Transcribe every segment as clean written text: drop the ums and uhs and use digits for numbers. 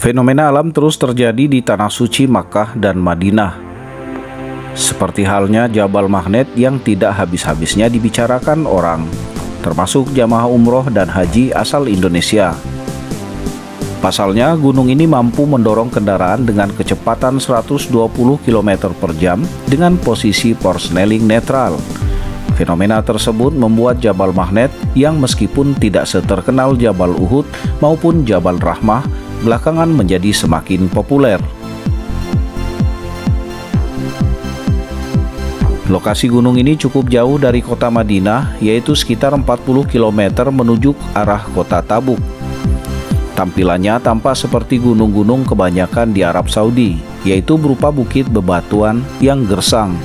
Fenomena alam terus terjadi di tanah suci Makkah dan Madinah. Seperti halnya Jabal Magnet yang tidak habis-habisnya dibicarakan orang, termasuk jamaah umroh dan haji asal Indonesia. Pasalnya, gunung ini mampu mendorong kendaraan dengan kecepatan 120 km per jam dengan posisi Porsnelling netral. Fenomena tersebut membuat Jabal Magnet yang meskipun tidak seterkenal Jabal Uhud maupun Jabal Rahmah, belakangan menjadi semakin populer. Lokasi gunung ini cukup jauh dari kota Madinah, yaitu sekitar 40 km menuju arah kota Tabuk. Tampilannya tampak seperti gunung-gunung kebanyakan di Arab Saudi, yaitu berupa bukit bebatuan yang gersang.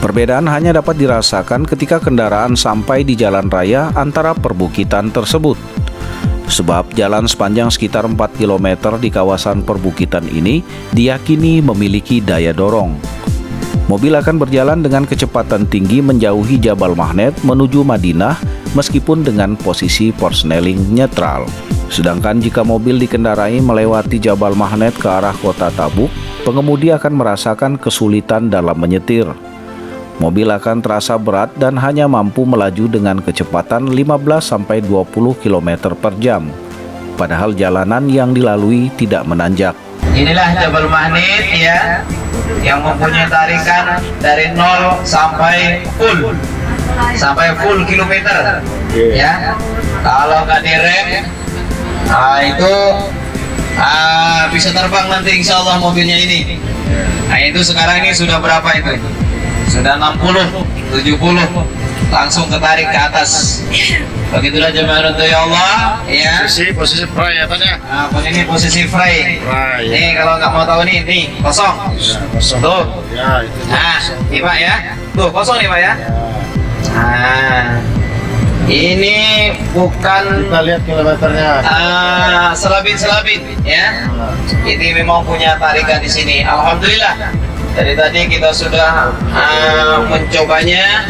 Perbedaan hanya dapat dirasakan ketika kendaraan sampai di jalan raya antara perbukitan tersebut. Sebab jalan sepanjang sekitar 4 km di kawasan perbukitan ini diyakini memiliki daya dorong. Mobil akan berjalan dengan kecepatan tinggi menjauhi Jabal Magnet menuju Madinah meskipun dengan posisi Porsnelling netral. Sedangkan jika mobil dikendarai melewati Jabal Magnet ke arah kota Tabuk, pengemudi akan merasakan kesulitan dalam menyetir. Mobil akan terasa berat dan hanya mampu melaju dengan kecepatan 15-20 km per jam. Padahal jalanan yang dilalui tidak menanjak. Inilah Jabal Magnet ya, yang mempunyai tarikan dari 0 sampai full kilometer ya. Kalau nggak direm, itu bisa terbang nanti insya Allah mobilnya ini. Nah itu sekarang ini sudah berapa itu? Sudah 60, 70, langsung ketarik ke atas. Begitulah jemaah untuk ya Allah ya. Posisi fry ya tanya. Ini posisi fry. Nih kalau nggak mau tahu nih kosong. Kosong. Tuh. Ya, itu. Nah, nih Pak ya. Tuh kosong nih Pak ya. Nah, ini bukan Kita lihat kilometernya. selabit ya. Ini memang punya tarikan di sini. Alhamdulillah. Dari tadi kita sudah mencobanya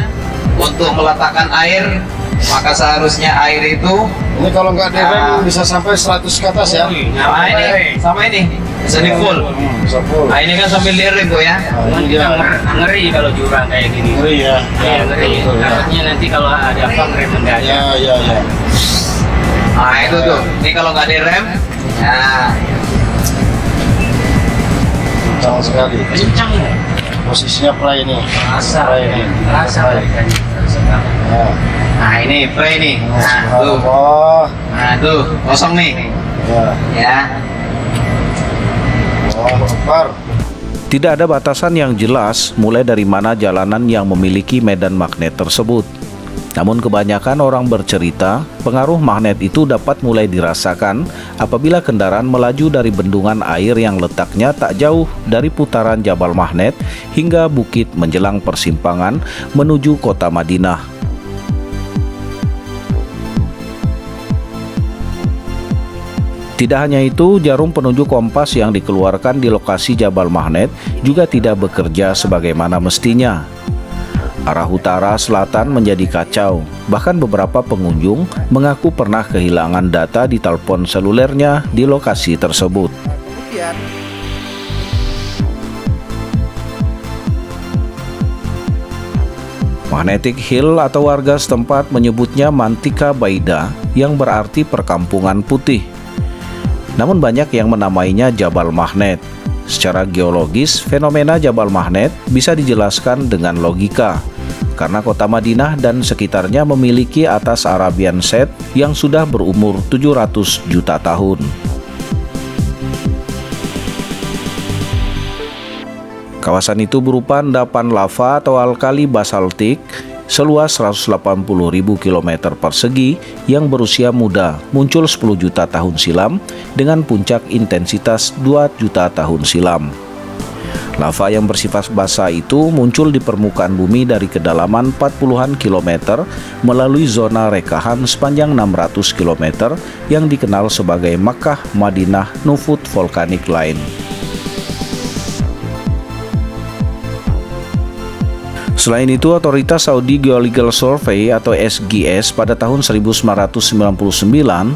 untuk meletakkan air, maka seharusnya air itu Ini kalau nggak direm bisa sampai 100 ke atas ya. nah ini sama ini bisa di full. Bisa full. Nah ini kan sambil direm Bu ya. Iya. Ngeri kalau jurang kayak gini. Ngeri ya. Iya, ngeri. Betul, ya. Takutnya nanti kalau ada apa ngerem mendadak. Ya. Nah itu tuh, ini kalau nggak direm, nah Kencang sekali. Kencang ya. Posisinya fly ini. Rasa Fly ini. Rasa tarikannya. Ya. nah ini play nih. Nah tuh, Oh. nah tuh kosong nih, Ya. ya. Oh, Akbar. Tidak ada batasan yang jelas mulai dari mana jalanan yang memiliki medan magnet tersebut. Namun kebanyakan orang bercerita, pengaruh magnet itu dapat mulai dirasakan apabila kendaraan melaju dari bendungan air yang letaknya tak jauh dari putaran Jabal Magnet hingga bukit menjelang persimpangan menuju kota Madinah. Tidak hanya itu, jarum penunjuk kompas yang dikeluarkan di lokasi Jabal Magnet juga tidak bekerja sebagaimana mestinya. Arah utara selatan menjadi kacau, bahkan beberapa pengunjung mengaku pernah kehilangan data di telepon selulernya di lokasi tersebut. Magnetic Hill atau warga setempat menyebutnya Mantika Baida yang berarti perkampungan putih. Namun banyak yang menamainya Jabal Magnet. Secara geologis, fenomena Jabal Magnet bisa dijelaskan dengan logika. Karena kota Madinah dan sekitarnya memiliki atas Arabian Sea yang sudah berumur 700 juta tahun. Kawasan itu berupa endapan lava atau alkali basaltik seluas 180.000 km persegi yang berusia muda, muncul 10 juta tahun silam dengan puncak intensitas 2 juta tahun silam. Lava yang bersifat basah itu muncul di permukaan bumi dari kedalaman 40-an kilometer melalui zona rekahan sepanjang 600 km yang dikenal sebagai Makkah Madinah Nufut Volcanic Line. Selain itu, Otoritas Saudi Geological Survey atau SGS pada tahun 1999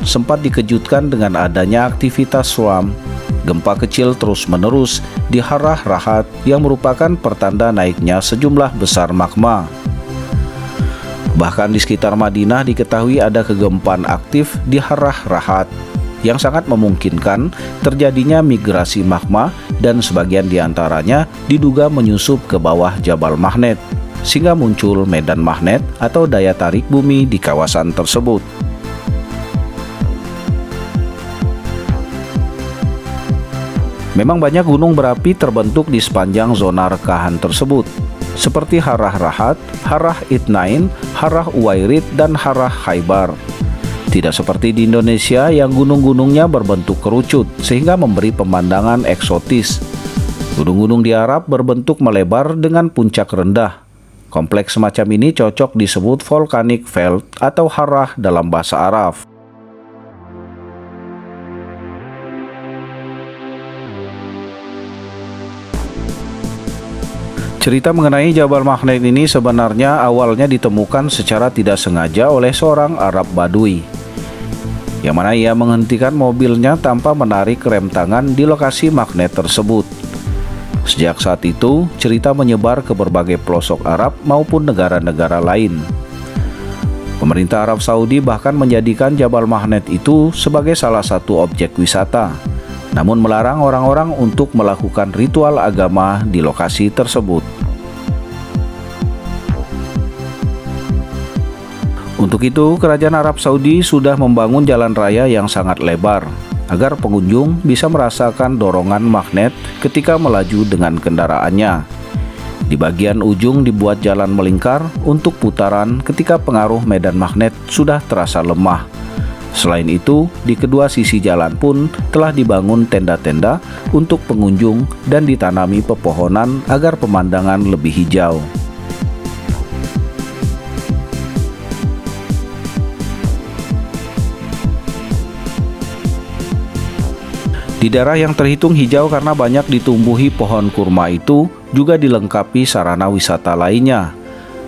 sempat dikejutkan dengan adanya aktivitas suam gempa kecil terus-menerus di Harrah Rahat yang merupakan pertanda naiknya sejumlah besar magma. Bahkan di sekitar Madinah diketahui ada kegempaan aktif di Harrah Rahat yang sangat memungkinkan terjadinya migrasi magma dan sebagian diantaranya diduga menyusup ke bawah Jabal Mahnet sehingga muncul medan magnet atau daya tarik bumi di kawasan tersebut. Memang banyak gunung berapi terbentuk di sepanjang zona rekahan tersebut, seperti Harrah Rahat, Harrah Itnain, Harrah Uwairid, dan Harrah Khaybar. Tidak seperti di Indonesia yang gunung-gunungnya berbentuk kerucut sehingga memberi pemandangan eksotis. Gunung-gunung di Arab berbentuk melebar dengan puncak rendah. Kompleks semacam ini cocok disebut volcanic veld atau Harrah dalam bahasa Arab. Cerita mengenai Jabal Mahnet ini sebenarnya awalnya ditemukan secara tidak sengaja oleh seorang Arab Badui, yang mana ia menghentikan mobilnya tanpa menarik rem tangan di lokasi magnet tersebut. Sejak saat itu, cerita menyebar ke berbagai pelosok Arab maupun negara-negara lain. Pemerintah Arab Saudi bahkan menjadikan Jabal Mahnet itu sebagai salah satu objek wisata, namun melarang orang-orang untuk melakukan ritual agama di lokasi tersebut. Untuk itu, Kerajaan Arab Saudi sudah membangun jalan raya yang sangat lebar agar pengunjung bisa merasakan dorongan magnet ketika melaju dengan kendaraannya. Di bagian ujung dibuat jalan melingkar untuk putaran ketika pengaruh medan magnet sudah terasa lemah. Selain itu, di kedua sisi jalan pun telah dibangun tenda-tenda untuk pengunjung dan ditanami pepohonan agar pemandangan lebih hijau. Di daerah yang terhitung hijau karena banyak ditumbuhi pohon kurma itu juga dilengkapi sarana wisata lainnya.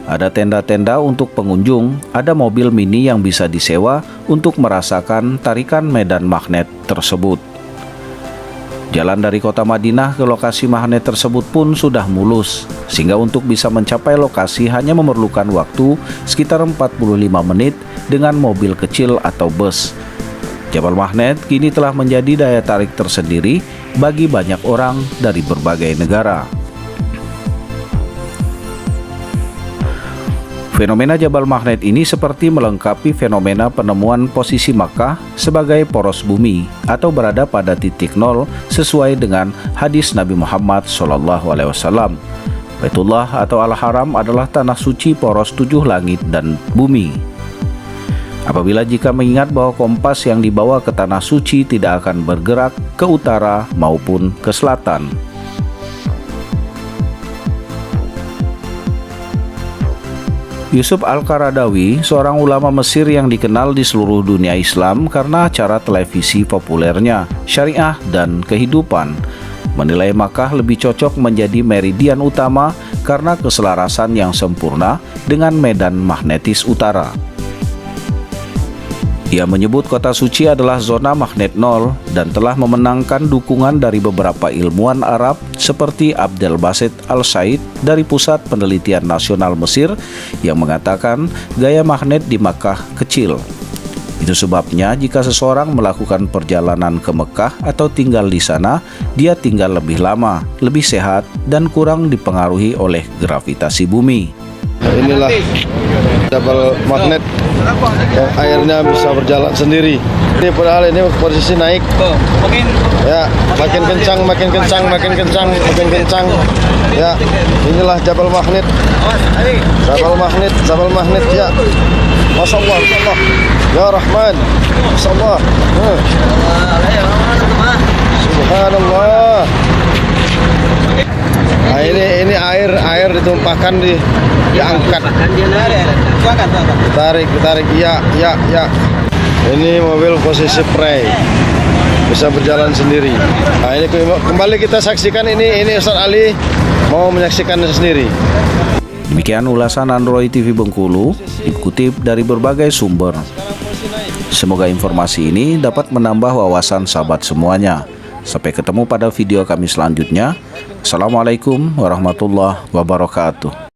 Ada tenda-tenda untuk pengunjung, ada mobil mini yang bisa disewa untuk merasakan tarikan medan magnet tersebut. Jalan dari kota Madinah ke lokasi magnet tersebut pun sudah mulus, sehingga untuk bisa mencapai lokasi hanya memerlukan waktu sekitar 45 menit dengan mobil kecil atau bus. Jabal Mahnet kini telah menjadi daya tarik tersendiri bagi banyak orang dari berbagai negara. Fenomena Jabal Mahnet ini seperti melengkapi fenomena penemuan posisi Makkah sebagai poros bumi atau berada pada titik nol sesuai dengan hadis Nabi Muhammad SAW. Baitullah atau Al-Haram adalah tanah suci poros 7 langit dan bumi. Apabila jika mengingat bahwa kompas yang dibawa ke tanah suci tidak akan bergerak ke utara maupun ke selatan. Yusuf Al-Qaradawi, seorang ulama Mesir yang dikenal di seluruh dunia Islam karena acara televisi populernya, Syariah dan Kehidupan, menilai Makkah lebih cocok menjadi meridian utama karena keselarasan yang sempurna dengan medan magnetis utara. Ia menyebut kota suci adalah zona magnet nol dan telah memenangkan dukungan dari beberapa ilmuwan Arab seperti Abdel Basit Al-Said dari Pusat Penelitian Nasional Mesir yang mengatakan gaya magnet di Makkah kecil. Itu sebabnya jika seseorang melakukan perjalanan ke Mekah atau tinggal di sana, dia tinggal lebih lama, lebih sehat, dan kurang dipengaruhi oleh gravitasi bumi. Inilah Jabal Mahnet yang airnya bisa berjalan sendiri. Ini padahal ini posisi naik. Ya, makin kencang, makin kencang, makin kencang, makin kencang. Ya, inilah Jabal Mahnet. Jabal Mahnet, Jabal Mahnet ya. Masya Allah, Masya Allah. Ya Rahman, Masya Allah. Subhanallah. Nah, ini air ditumpahkan diangkat. Ditarik, ya. Ini mobil posisi pre, bisa berjalan sendiri. Nah, ini kembali kita saksikan ini Ustaz Ali mau menyaksikan sendiri. Demikian ulasan Android TV Bengkulu dikutip dari berbagai sumber. Semoga informasi ini dapat menambah wawasan sahabat semuanya. Sampai ketemu pada video kami selanjutnya. Assalamualaikum warahmatullahi wabarakatuh.